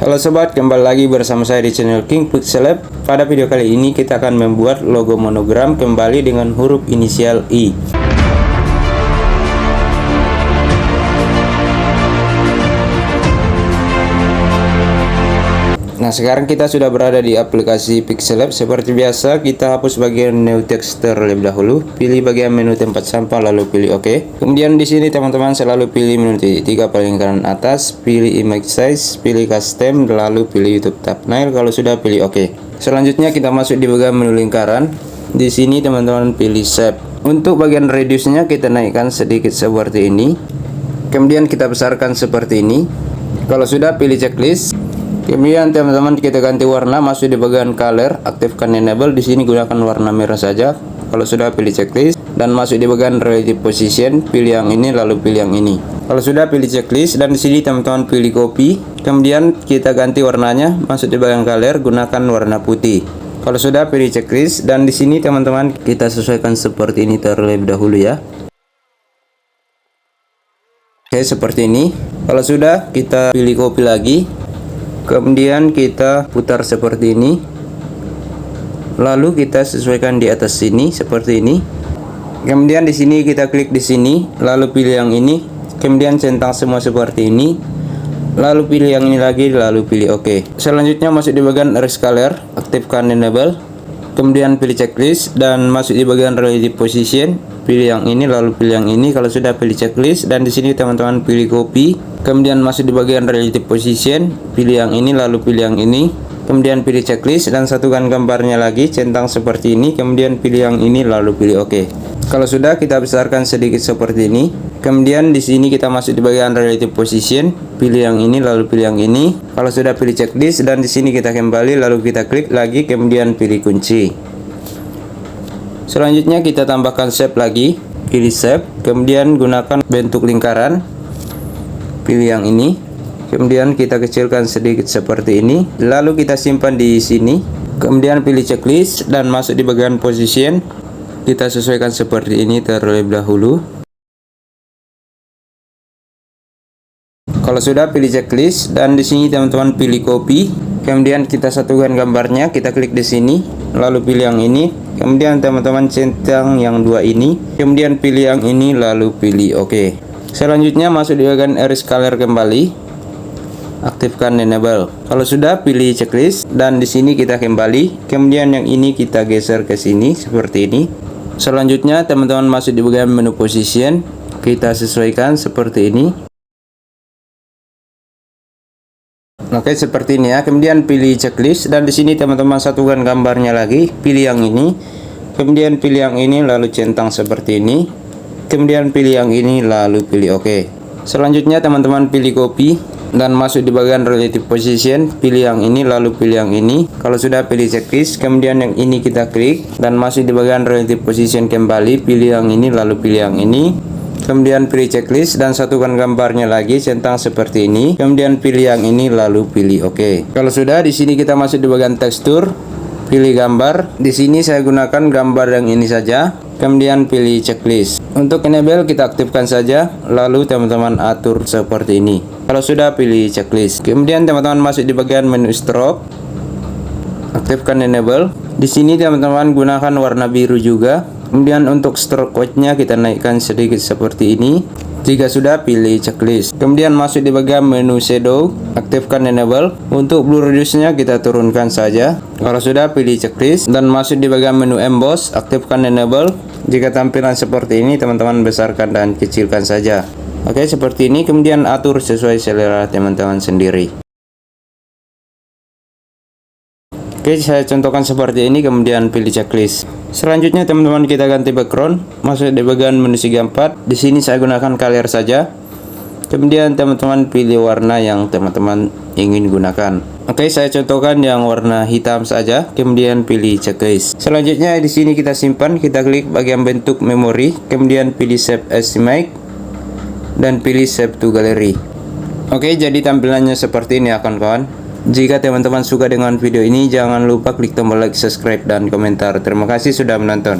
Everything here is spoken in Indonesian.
Halo sobat, kembali lagi bersama saya di channel King Pixel Lab. Pada video kali ini kita akan membuat logo monogram kembali dengan huruf inisial I. Nah, sekarang kita sudah berada di aplikasi Pixel Lab. Seperti biasa, kita hapus bagian new text terlebih dahulu, pilih bagian menu tempat sampah, lalu pilih OK. Kemudian di sini teman-teman selalu pilih menu tiga paling kanan atas, pilih image size, pilih custom, lalu pilih YouTube thumbnail. Kalau sudah, pilih OK. Selanjutnya kita masuk di bagian menu lingkaran. Di sini teman-teman pilih shape. Untuk bagian radiusnya kita naikkan sedikit seperti ini. Kemudian kita besarkan seperti ini. Kalau sudah, pilih checklist. Kemudian teman-teman kita ganti warna, masuk di bagian color, aktifkan enable. Di sini gunakan warna merah saja. Kalau sudah, pilih checklist dan masuk di bagian relative position, pilih yang ini lalu pilih yang ini. Kalau sudah, pilih checklist dan di sini teman-teman pilih copy. Kemudian kita ganti warnanya, masuk di bagian color, gunakan warna putih. Kalau sudah, pilih checklist dan di sini teman-teman kita sesuaikan seperti ini terlebih dahulu ya. Oke, seperti ini. Kalau sudah, kita pilih copy lagi. Kemudian kita putar seperti ini. Lalu kita sesuaikan di atas sini seperti ini. Kemudian di sini kita klik di sini, lalu pilih yang ini. Kemudian centang semua seperti ini. Lalu pilih yang ini lagi, lalu pilih OK. Selanjutnya masuk di bagian erase color, aktifkan enable. Kemudian pilih checklist dan masuk di bagian relative position, pilih yang ini lalu pilih yang ini. Kalau sudah, pilih checklist dan di sini teman-teman pilih copy. Kemudian masuk di bagian relative position, pilih yang ini lalu pilih yang ini. Kemudian pilih checklist dan satukan gambarnya lagi, centang seperti ini. Kemudian pilih yang ini lalu pilih OK. Kalau sudah, kita besarkan sedikit seperti ini. Kemudian di sini kita masuk di bagian relative position, pilih yang ini lalu pilih yang ini. Kalau sudah, pilih checklist dan di sini kita kembali lalu kita klik lagi, kemudian pilih kunci. Selanjutnya kita tambahkan shape lagi, pilih shape, kemudian gunakan bentuk lingkaran, pilih yang ini. Kemudian kita kecilkan sedikit seperti ini, lalu kita simpan di sini. Kemudian pilih checklist dan masuk di bagian position, kita sesuaikan seperti ini terlebih dahulu. Kalau sudah, pilih checklist dan di sini teman-teman pilih copy. Kemudian kita satukan gambarnya, kita klik di sini, lalu pilih yang ini. Kemudian teman-teman centang yang dua ini. Kemudian pilih yang ini lalu pilih OK. Selanjutnya masuk di bagian erase color kembali, aktifkan enable. Kalau sudah, pilih checklist dan di sini kita kembali. Kemudian yang ini kita geser ke sini seperti ini. Selanjutnya teman-teman masuk di bagian menu position, kita sesuaikan seperti ini. Oke, seperti ini ya. Kemudian pilih checklist dan di sini teman-teman satukan gambarnya lagi, pilih yang ini. Kemudian pilih yang ini lalu centang seperti ini. Kemudian pilih yang ini lalu pilih OK. Selanjutnya teman-teman pilih copy dan masuk di bagian relative position, pilih yang ini lalu pilih yang ini. Kalau sudah, pilih checklist, kemudian yang ini kita klik dan masuk di bagian relative position kembali, pilih yang ini lalu pilih yang ini. Kemudian pilih checklist dan satukan gambarnya lagi, centang seperti ini. Kemudian pilih yang ini lalu pilih OK. Kalau sudah, di sini kita masuk di bagian tekstur, pilih gambar. Di sini saya gunakan gambar yang ini saja. Kemudian pilih checklist. Untuk enable kita aktifkan saja, lalu teman-teman atur seperti ini. Kalau sudah, pilih checklist. Kemudian teman-teman masuk di bagian menu stroke, aktifkan enable. Di sini teman-teman gunakan warna biru juga. Kemudian untuk stroke weight-nya kita naikkan sedikit seperti ini. Jika sudah, pilih checklist. Kemudian masuk di bagian menu shadow, aktifkan enable. Untuk blur radius-nya kita turunkan saja. Kalau sudah, pilih checklist dan masuk di bagian menu emboss, aktifkan enable. Jika tampilan seperti ini, teman-teman besarkan dan kecilkan saja. Oke, seperti ini. Kemudian atur sesuai selera teman-teman sendiri. Oke, saya contohkan seperti ini, kemudian pilih checklist. Selanjutnya teman-teman kita ganti background, masuk di bagian menu segi 4. Di sini saya gunakan color saja. Kemudian teman-teman pilih warna yang teman-teman ingin gunakan. Oke, saya contohkan yang warna hitam saja. Kemudian pilih checklist. Selanjutnya di sini kita simpan, kita klik bagian bentuk memori, kemudian pilih save as image dan pilih save to gallery. Oke, jadi tampilannya seperti ini ya kawan-kawan. Jika teman-teman suka dengan video ini, jangan lupa klik tombol like, subscribe, dan komentar. Terima kasih sudah menonton.